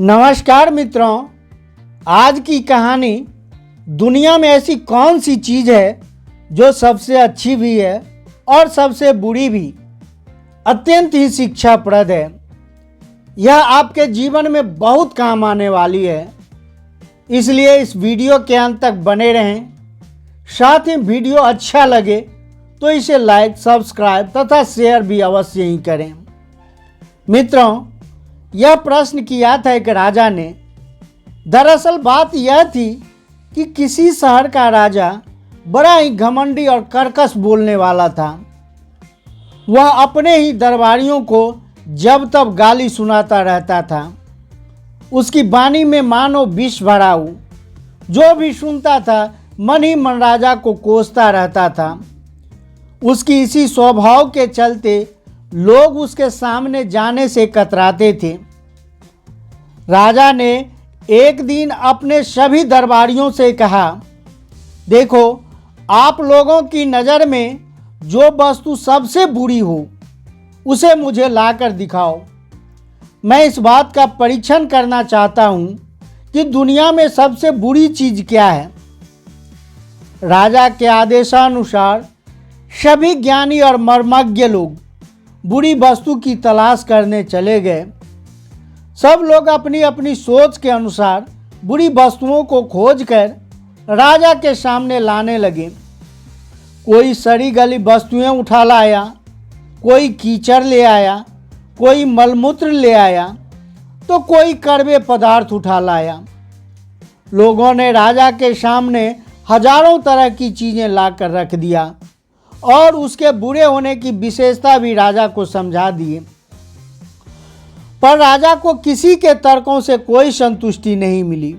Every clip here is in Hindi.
नमस्कार मित्रों, आज की कहानी दुनिया में ऐसी कौन सी चीज़ है जो सबसे अच्छी भी है और सबसे बुरी भी, अत्यंत ही शिक्षाप्रद है। यह आपके जीवन में बहुत काम आने वाली है, इसलिए इस वीडियो के अंत तक बने रहें। साथ ही वीडियो अच्छा लगे तो इसे लाइक, सब्सक्राइब तथा शेयर भी अवश्य ही करें। मित्रों, यह प्रश्न किया था एक राजा ने। दरअसल बात यह थी कि किसी शहर का राजा बड़ा ही घमंडी और कर्कश बोलने वाला था। वह अपने ही दरबारियों को जब तब गाली सुनाता रहता था। उसकी वाणी में मानो विष भरा हो। जो भी सुनता था मन ही मन राजा को कोसता रहता था। उसकी इसी स्वभाव के चलते लोग उसके सामने जाने से कतराते थे। राजा ने एक दिन अपने सभी दरबारियों से कहा, देखो, आप लोगों की नज़र में जो वस्तु सबसे बुरी हो उसे मुझे लाकर दिखाओ। मैं इस बात का परीक्षण करना चाहता हूँ कि दुनिया में सबसे बुरी चीज़ क्या है। राजा के आदेशानुसार सभी ज्ञानी और मर्मज्ञ लोग बुरी वस्तु की तलाश करने चले गए। सब लोग अपनी अपनी सोच के अनुसार बुरी वस्तुओं को खोजकर राजा के सामने लाने लगे। कोई सड़ी गली वस्तुएं उठा लाया, कोई कीचड़ ले आया, कोई मलमूत्र ले आया, तो कोई कड़वे पदार्थ उठा लाया। लोगों ने राजा के सामने हजारों तरह की चीज़ें लाकर रख दिया और उसके बुरे होने की विशेषता भी राजा को समझा दिए। पर राजा को किसी के तर्कों से कोई संतुष्टि नहीं मिली।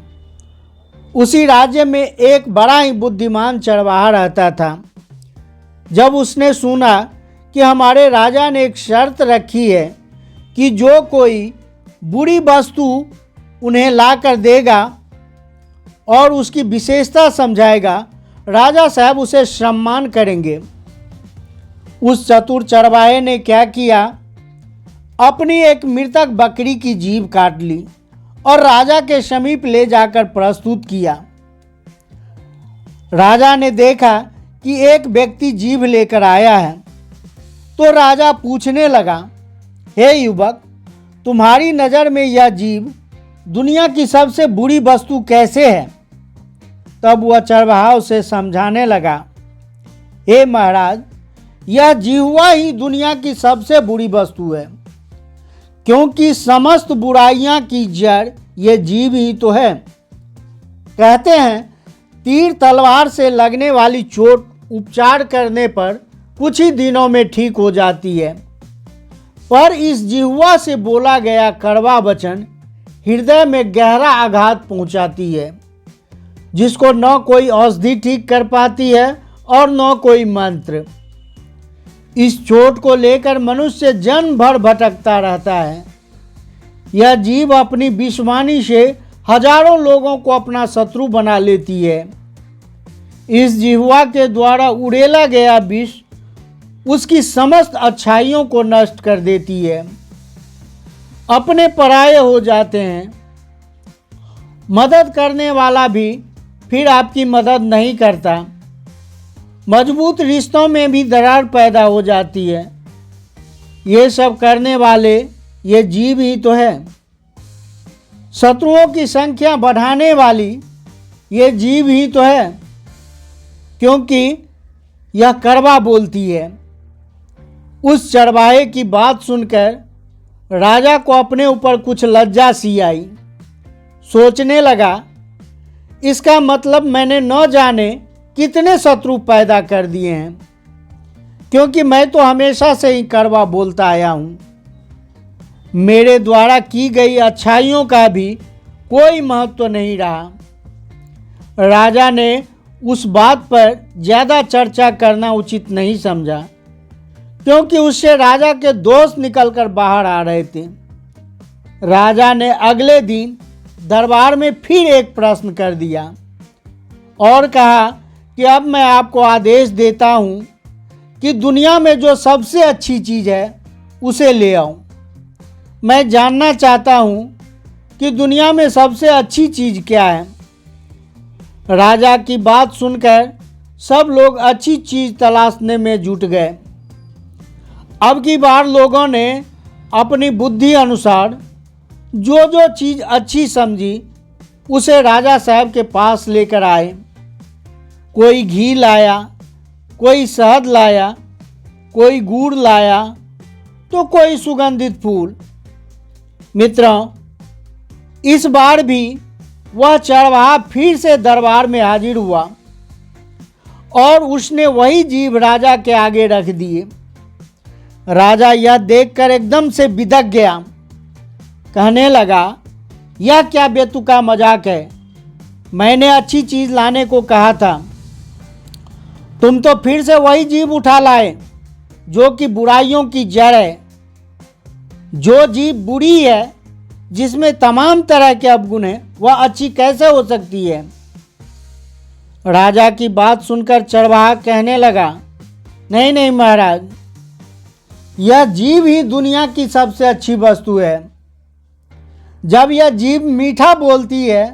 उसी राज्य में एक बड़ा ही बुद्धिमान चरवाहा रहता था। जब उसने सुना कि हमारे राजा ने एक शर्त रखी है कि जो कोई बुरी वस्तु उन्हें लाकर देगा और उसकी विशेषता समझाएगा, राजा साहब उसे सम्मान करेंगे। उस चतुर चरवाहे ने क्या किया, अपनी एक मृतक बकरी की जीभ काट ली और राजा के समीप ले जाकर प्रस्तुत किया। राजा ने देखा कि एक व्यक्ति जीभ लेकर आया है, तो राजा पूछने लगा, हे युवक, तुम्हारी नज़र में यह जीभ दुनिया की सबसे बुरी वस्तु कैसे है? तब वह चरवाहा उसे समझाने लगा, हे महाराज, यह जिह्वा ही दुनिया की सबसे बुरी वस्तु है, क्योंकि समस्त बुराइयां की जड़ ये जीभ ही तो है। कहते हैं, तीर तलवार से लगने वाली चोट उपचार करने पर कुछ ही दिनों में ठीक हो जाती है, पर इस जिह्वा से बोला गया कड़वा वचन हृदय में गहरा आघात पहुंचाती है, जिसको न कोई औषधि ठीक कर पाती है और न कोई मंत्र। इस चोट को लेकर मनुष्य जन्म भर भटकता रहता है। यह जीभ अपनी विषवाणी से हजारों लोगों को अपना शत्रु बना लेती है। इस जिह्वा के द्वारा उड़ेला गया विष उसकी समस्त अच्छाइयों को नष्ट कर देती है। अपने पराये हो जाते हैं। मदद करने वाला भी फिर आपकी मदद नहीं करता। मजबूत रिश्तों में भी दरार पैदा हो जाती है। ये सब करने वाले ये जीव ही तो है। शत्रुओं की संख्या बढ़ाने वाली ये जीव ही तो है, क्योंकि यह कड़वा बोलती है। उस चरवाहे की बात सुनकर राजा को अपने ऊपर कुछ लज्जा सी आई। सोचने लगा, इसका मतलब मैंने न जाने कितने शत्रु पैदा कर दिए हैं, क्योंकि मैं तो हमेशा से ही कड़वा बोलता आया हूँ। मेरे द्वारा की गई अच्छाइयों का भी कोई महत्व नहीं रहा। राजा ने उस बात पर ज़्यादा चर्चा करना उचित नहीं समझा, क्योंकि उससे राजा के दोस्त निकलकर बाहर आ रहे थे। राजा ने अगले दिन दरबार में फिर एक प्रश्न कर दिया और कहा कि अब मैं आपको आदेश देता हूँ कि दुनिया में जो सबसे अच्छी चीज़ है उसे ले आऊँ। मैं जानना चाहता हूँ कि दुनिया में सबसे अच्छी चीज़ क्या है। राजा की बात सुनकर सब लोग अच्छी चीज़ तलाशने में जुट गए। अब की बार लोगों ने अपनी बुद्धि अनुसार जो जो चीज़ अच्छी समझी उसे राजा साहब के पास लेकर आए। कोई घी लाया, कोई शहद लाया, कोई गुड़ लाया, तो कोई सुगंधित फूल। मित्रों, इस बार भी वह चरवाहा फिर से दरबार में हाजिर हुआ और उसने वही जीव राजा के आगे रख दिए। राजा यह देखकर एकदम से बिदक गया। कहने लगा, यह क्या बेतुका मजाक है। मैंने अच्छी चीज़ लाने को कहा था, तुम तो फिर से वही जीव उठा लाए जो कि बुराइयों की जड़ है। जो जीव बुरी है, जिसमें तमाम तरह के अवगुण हैं, वह अच्छी कैसे हो सकती है। राजा की बात सुनकर चरवाहा कहने लगा, नहीं नहीं महाराज, यह जीव ही दुनिया की सबसे अच्छी वस्तु है। जब यह जीव मीठा बोलती है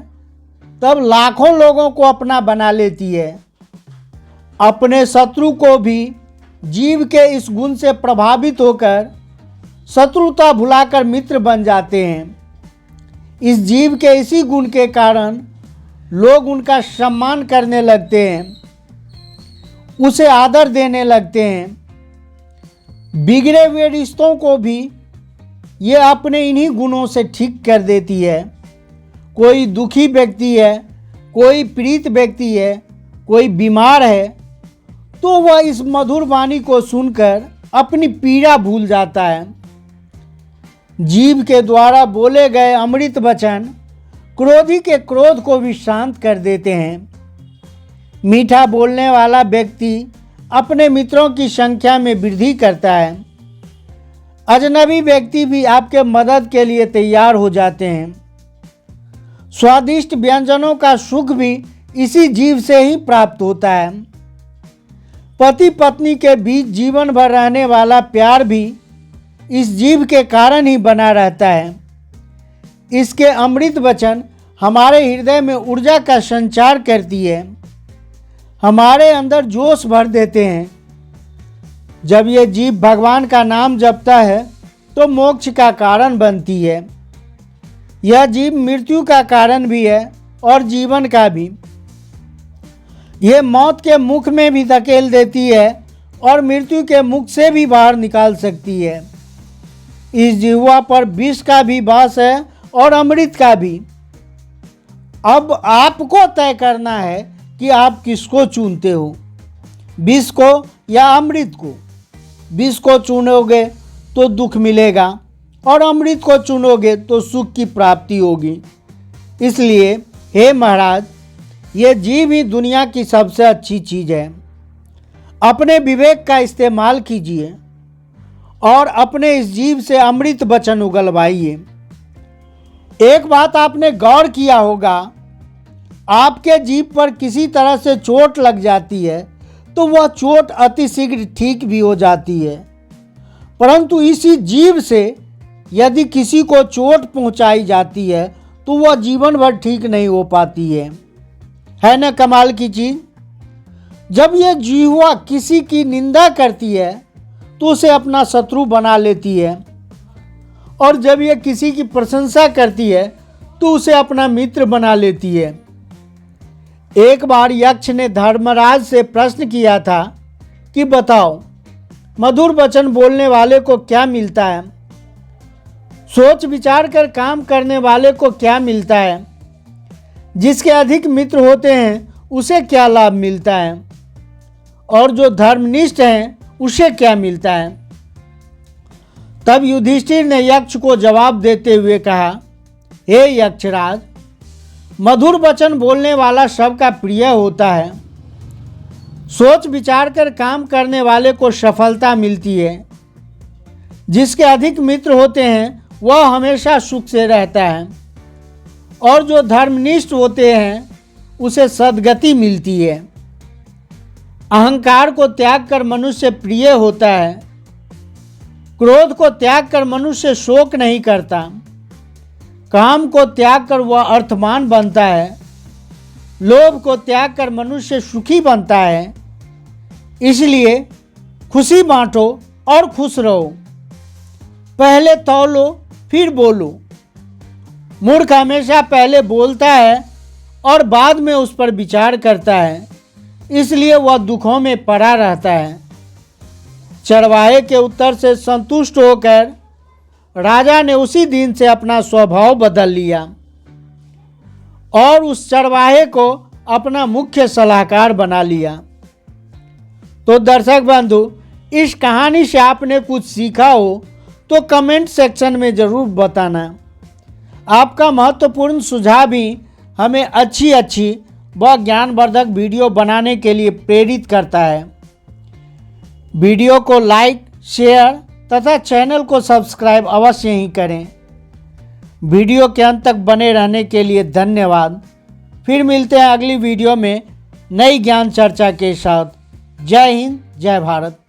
तब लाखों लोगों को अपना बना लेती है। अपने शत्रु को भी जीव के इस गुण से प्रभावित होकर शत्रुता भुलाकर मित्र बन जाते हैं। इस जीव के इसी गुण के कारण लोग उनका सम्मान करने लगते हैं, उसे आदर देने लगते हैं। बिगड़े हुए रिश्तों को भी ये अपने इन्हीं गुणों से ठीक कर देती है। कोई दुखी व्यक्ति है, कोई पीड़ित व्यक्ति है, कोई बीमार है, तो वह इस मधुर वाणी को सुनकर अपनी पीड़ा भूल जाता है। जीव के द्वारा बोले गए अमृत वचन क्रोधी के क्रोध को भी शांत कर देते हैं। मीठा बोलने वाला व्यक्ति अपने मित्रों की संख्या में वृद्धि करता है। अजनबी व्यक्ति भी आपके मदद के लिए तैयार हो जाते हैं। स्वादिष्ट व्यंजनों का सुख भी इसी जीव से ही प्राप्त होता है। पति पत्नी के बीच जीवन भर रहने वाला प्यार भी इस जीव के कारण ही बना रहता है। इसके अमृत वचन हमारे हृदय में ऊर्जा का संचार करती है, हमारे अंदर जोश भर देते हैं। जब ये जीव भगवान का नाम जपता है तो मोक्ष का कारण बनती है। यह जीव मृत्यु का कारण भी है और जीवन का भी। यह मौत के मुख में भी धकेल देती है और मृत्यु के मुख से भी बाहर निकाल सकती है। इस जिह्वा पर विष का भी वास है और अमृत का भी। अब आपको तय करना है कि आप किसको चुनते हो, विष को या अमृत को। विष को चुनोगे तो दुख मिलेगा और अमृत को चुनोगे तो सुख की प्राप्ति होगी। इसलिए हे महाराज, ये जीव ही दुनिया की सबसे अच्छी चीज़ है। अपने विवेक का इस्तेमाल कीजिए और अपने इस जीव से अमृत वचन उगलवाइए। एक बात आपने गौर किया होगा, आपके जीव पर किसी तरह से चोट लग जाती है तो वह चोट अतिशीघ्र ठीक भी हो जाती है, परंतु इसी जीव से यदि किसी को चोट पहुंचाई जाती है तो वह जीवन भर ठीक नहीं हो पाती है ना कमाल की चीज़। जब यह जिह्वा किसी की निंदा करती है तो उसे अपना शत्रु बना लेती है, और जब यह किसी की प्रशंसा करती है तो उसे अपना मित्र बना लेती है। एक बार यक्ष ने धर्मराज से प्रश्न किया था कि बताओ, मधुर वचन बोलने वाले को क्या मिलता है, सोच विचार कर काम करने वाले को क्या मिलता है, जिसके अधिक मित्र होते हैं उसे क्या लाभ मिलता है, और जो धर्मनिष्ठ हैं उसे क्या मिलता है। तब युधिष्ठिर ने यक्ष को जवाब देते हुए कहा, हे यक्षराज, मधुर वचन बोलने वाला सबका प्रिय होता है। सोच विचार कर काम करने वाले को सफलता मिलती है। जिसके अधिक मित्र होते हैं वह हमेशा सुख से रहता है, और जो धर्मनिष्ठ होते हैं उसे सद्गति मिलती है। अहंकार को त्याग कर मनुष्य प्रिय होता है। क्रोध को त्याग कर मनुष्य शोक नहीं करता। काम को त्याग कर वह अर्थवान बनता है। लोभ को त्याग कर मनुष्य सुखी बनता है। इसलिए खुशी बांटो और खुश रहो। पहले तौलो फिर बोलो। मूर्ख हमेशा पहले बोलता है और बाद में उस पर विचार करता है, इसलिए वह दुखों में पड़ा रहता है। चरवाहे के उत्तर से संतुष्ट होकर राजा ने उसी दिन से अपना स्वभाव बदल लिया और उस चरवाहे को अपना मुख्य सलाहकार बना लिया। तो दर्शक बंधु, इस कहानी से आपने कुछ सीखा हो तो कमेंट सेक्शन में ज़रूर बताना। आपका महत्वपूर्ण सुझाव भी हमें अच्छी व ज्ञानवर्धक वीडियो बनाने के लिए प्रेरित करता है। वीडियो को लाइक, शेयर तथा चैनल को सब्सक्राइब अवश्य ही करें। वीडियो के अंत तक बने रहने के लिए धन्यवाद। फिर मिलते हैं अगली वीडियो में नई ज्ञान चर्चा के साथ। जय हिंद, जय भारत।